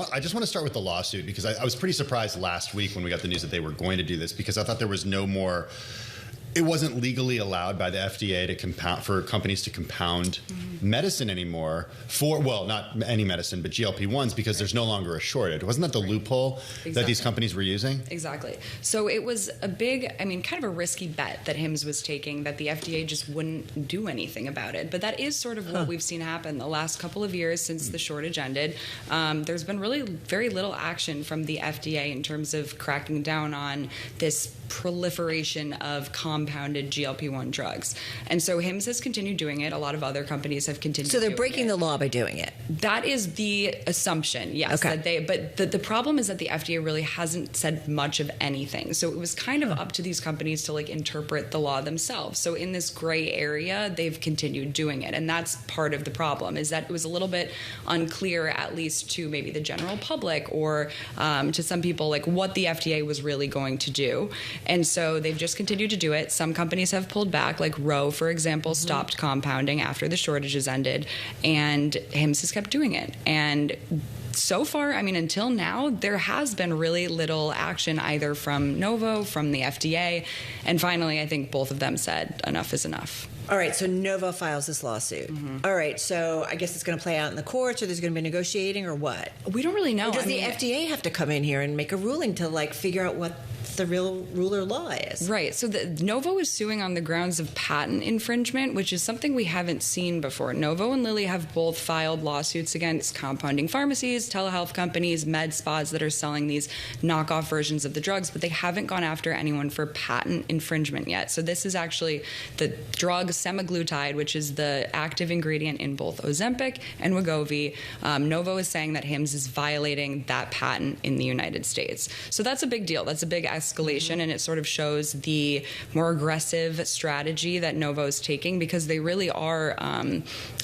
I just want to start with the lawsuit because I was pretty surprised last week when we got the news that they were going to do this, because I thought there was no more. It wasn't legally allowed by the FDA to compound, for companies to compound medicine anymore for, well, not any medicine, but GLP-1s, because there's no longer a shortage. Wasn't that the loophole that these companies were using? Exactly. So it was a big, kind of a risky bet that Hims was taking, that the FDA just wouldn't do anything about it. But that is sort of what we've seen happen the last couple of years since the shortage ended. There's been really very little action from the FDA in terms of cracking down on this proliferation of compounded GLP-1 drugs. And so Hims has continued doing it. A lot of other companies have continued So they're doing breaking it. the law by doing it. That is the assumption, yes. Okay. But the problem is that the FDA really hasn't said much of anything. So it was kind of up to these companies to interpret the law themselves. So in this gray area, they've continued doing it. And that's part of the problem, is that it was a little bit unclear, at least to maybe the general public or to some people, what the FDA was really going to do. And so they've just continued to do it. Some companies have pulled back, like Roe, for example, stopped compounding after the shortages ended, and Hims has kept doing it. And so far, until now, there has been really little action either from Novo, from the FDA, and finally, I think both of them said enough is enough. All right, so Novo files this lawsuit. All right, so I guess it's going to play out in the courts, or there's going to be negotiating, or what? We don't really know. Or does the FDA have to come in here and make a ruling to figure out what the real ruler law is? Right. So Novo is suing on the grounds of patent infringement, which is something we haven't seen before. Novo and Lilly have both filed lawsuits against compounding pharmacies, telehealth companies, med spas that are selling these knockoff versions of the drugs, but they haven't gone after anyone for patent infringement yet. So this is actually the drug semaglutide, which is the active ingredient in both Ozempic and Wegovy. Novo is saying that Hims is violating that patent in the United States. So that's a big deal. That's a big escalation, and it sort of shows the more aggressive strategy that Novo is taking, because they really are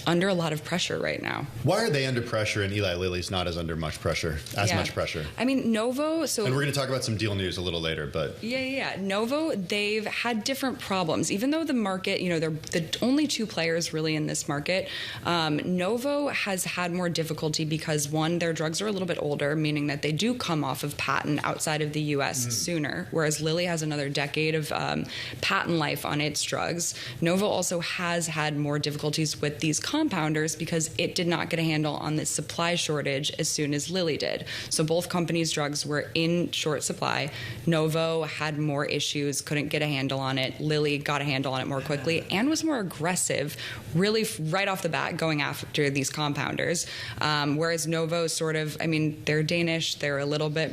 under a lot of pressure right now. Why are they under pressure and Eli Lilly's not as under much pressure? Much pressure? Novo... And we're going to talk about some deal news a little later, but... Yeah. Novo, they've had different problems. Even though the market, they're the only two players really in this market, Novo has had more difficulty because, one, their drugs are a little bit older, meaning that they do come off of patent outside of the U.S. sooner, whereas Lilly has another decade of patent life on its drugs. Novo also has had more difficulties with these compounders because it did not get a handle on this supply shortage as soon as Lilly did. So both companies' drugs were in short supply. Novo had more issues, couldn't get a handle on it. Lilly got a handle on it more quickly and was more aggressive, really right off the bat, going after these compounders. Whereas Novo sort of, they're Danish, they're a little bit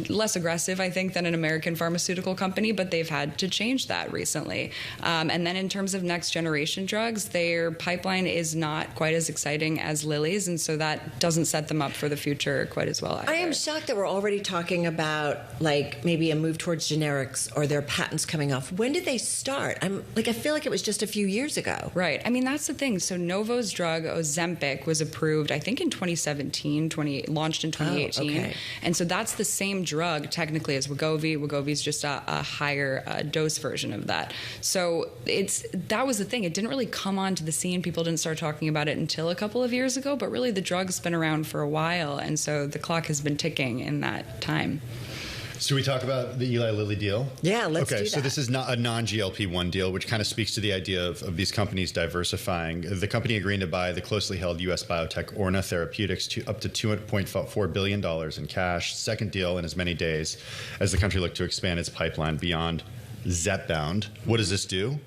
less aggressive, I think, than an American pharmaceutical company, but they've had to change that recently. And then in terms of next generation drugs, their pipeline is not quite as exciting as Lilly's, and so that doesn't set them up for the future quite as well either. I am shocked that we're already talking about maybe a move towards generics or their patents coming off. When did they start? I feel like it was just a few years ago. Right. That's the thing. So Novo's drug Ozempic was approved, I think, in 2017, launched in 2018. Oh, okay. And so that's the same drug technically as Wegovy. Wegovy's just a higher dose version of that. So that was the thing. It didn't really come onto the scene. People didn't start talking about it until a couple of years ago, but really the drug's been around for a while, and so the clock has been ticking in that time. Should we talk about the Eli Lilly deal? Yeah, let's do that. Okay, so this is not a non-GLP-1 deal, which kind of speaks to the idea of these companies diversifying. The company agreeing to buy the closely held U.S. biotech Orna Therapeutics up to $2.4 billion in cash. Second deal in as many days as the country looked to expand its pipeline beyond Zepbound. What does this do?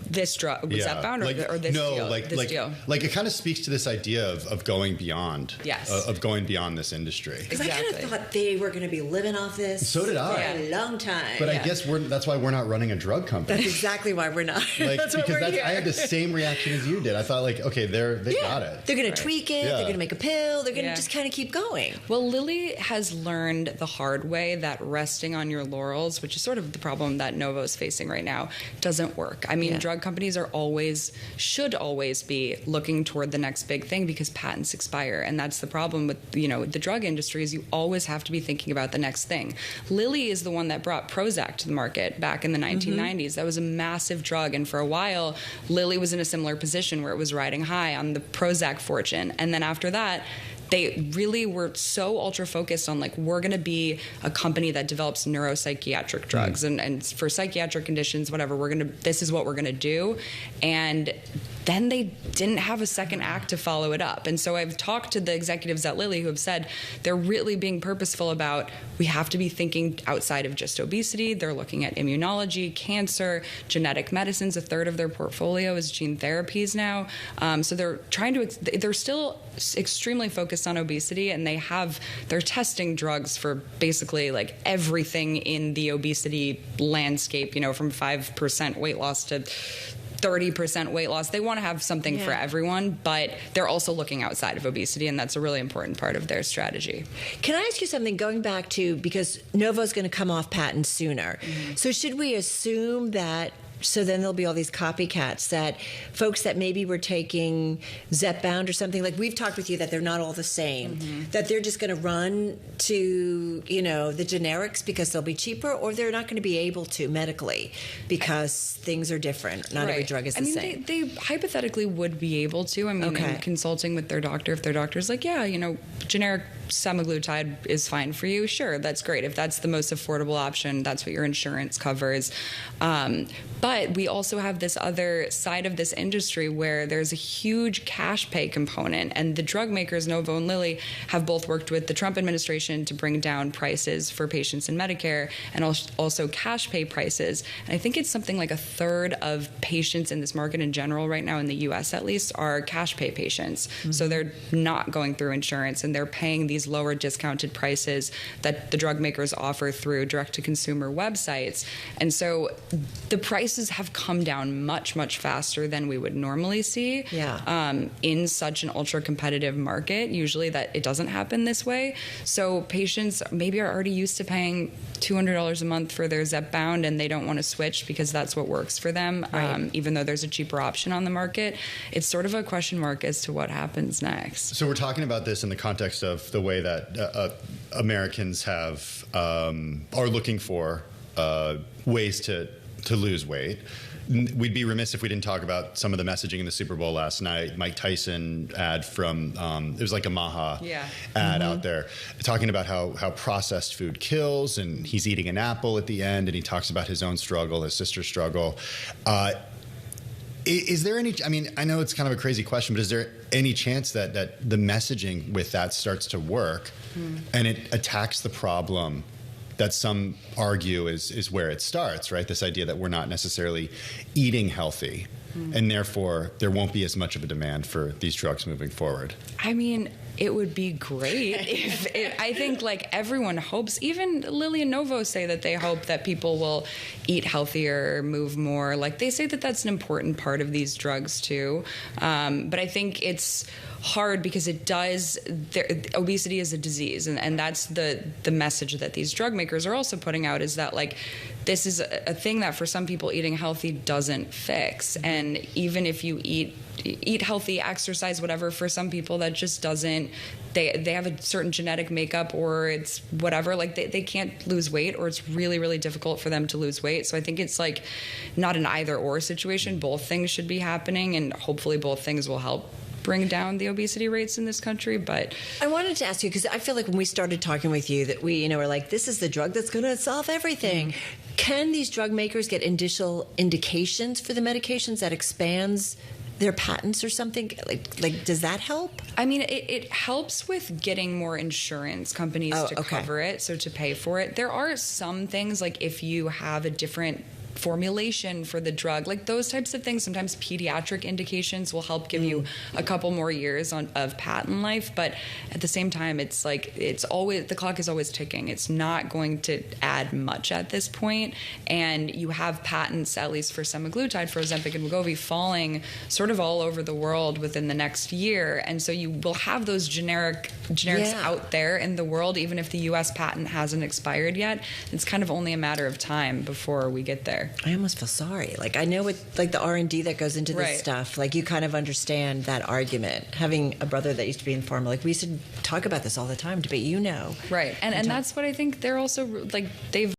This drug, was that bound or this deal? This deal. It kind of speaks to this idea of going beyond. Yes. Of going beyond this industry. Because I kind of thought they were going to be living off this. So did I. For a long time. But I guess that's why we're not running a drug company. That's exactly why we're not. That's why we're here. I had the same reaction as you did. I thought, okay, they got it. They're going to tweak it. Yeah. They're going to make a pill. They're going to just kind of keep going. Well, Lilly has learned the hard way that resting on your laurels, which is sort of the problem that Novo is facing right now, doesn't work. Drug companies should always be looking toward the next big thing because patents expire, and that's the problem with the drug industry is you always have to be thinking about the next thing. Lilly is the one that brought Prozac to the market back in the 1990s. That was a massive drug, and for a while Lilly was in a similar position where it was riding high on the Prozac fortune, and then after that they really were so ultra focused on like, we're going to be a company that develops neuropsychiatric drugs and for psychiatric conditions, whatever, this is what we're going to do. And then they didn't have a second act to follow it up. And so I've talked to the executives at Lilly who have said they're really being purposeful about, we have to be thinking outside of just obesity. They're looking at immunology, cancer, genetic medicines. A third of their portfolio is gene therapies now. So they're still extremely focused on obesity, and they're testing drugs for basically like everything in the obesity landscape, from 5% weight loss to 30% weight loss. They want to have something for everyone, but they're also looking outside of obesity, and that's a really important part of their strategy. Can I ask you something, going back to, because Novo's going to come off patent sooner. So should we assume that, so then there'll be all these copycats, that folks that maybe were taking Zepbound or something, like we've talked with you that they're not all the same, that they're just going to run to, the generics because they'll be cheaper, or they're not going to be able to medically because things are different. Not every drug is the same. They hypothetically would be able to. In consulting with their doctor, if their doctor's like, generic semaglutide is fine for you, sure, that's great. If that's the most affordable option, that's what your insurance covers. But we also have this other side of this industry where there's a huge cash pay component, and the drug makers, Novo and Lilly, have both worked with the Trump administration to bring down prices for patients in Medicare and also cash pay prices. And I think it's something like a third of patients in this market in general right now, in the US at least, are cash pay patients. So they're not going through insurance, and they're paying these lower discounted prices that the drug makers offer through direct-to-consumer websites. And so the prices have come down much, much faster than we would normally see in such an ultra-competitive market. Usually that it doesn't happen this way. So patients maybe are already used to paying $200 a month for their Zepbound, and they don't want to switch because that's what works for them, even though there's a cheaper option on the market. It's sort of a question mark as to what happens next. So we're talking about this in the context of the way that Americans are looking for ways to lose weight. We'd be remiss if we didn't talk about some of the messaging in the Super Bowl last night. Mike Tyson ad from, it was like a Maha ad out there, talking about how processed food kills, and he's eating an apple at the end, and he talks about his own struggle, his sister's struggle. Is there any, I know it's kind of a crazy question, but is there any chance that the messaging with that starts to work and it attacks the problem that some argue is where it starts, right? This idea that we're not necessarily eating healthy, and therefore there won't be as much of a demand for these drugs moving forward. It would be great if I think like everyone hopes, even Lilly and Novo say that they hope that people will eat healthier, move more. Like they say that that's an important part of these drugs too. But I think it's hard because obesity is a disease, and that's the message that these drug makers are also putting out, is that like this is a thing that for some people eating healthy doesn't fix. And even if you eat healthy, exercise, whatever, for some people that just doesn't, they have a certain genetic makeup, or it's whatever, like they can't lose weight, or it's really, really difficult for them to lose weight. So I think it's like not an either or situation. Both things should be happening, and hopefully both things will help bring down the obesity rates in this country. But I wanted to ask you, because I feel like when we started talking with you that we, were like, this is the drug that's going to solve everything. Can these drug makers get initial indications for the medications that expands their patents or something? Like does that help? It helps with getting more insurance companies to cover it, so to pay for it. There are some things, like if you have a different formulation for the drug, like those types of things. Sometimes pediatric indications will help give you a couple more years of patent life, but at the same time, it's like the clock is always ticking. It's not going to add much at this point, and you have patents, at least for semaglutide, for Ozempic and Wegovy, falling sort of all over the world within the next year, and so you will have those generics out there in the world, even if the U.S. patent hasn't expired yet. It's kind of only a matter of time before we get there. I almost feel sorry. Like I know with like the R&D that goes into this stuff, like you kind of understand that argument. Having a brother that used to be in pharma, like we used to talk about this all the time, debate, Right. And that's what I think they're also like, they've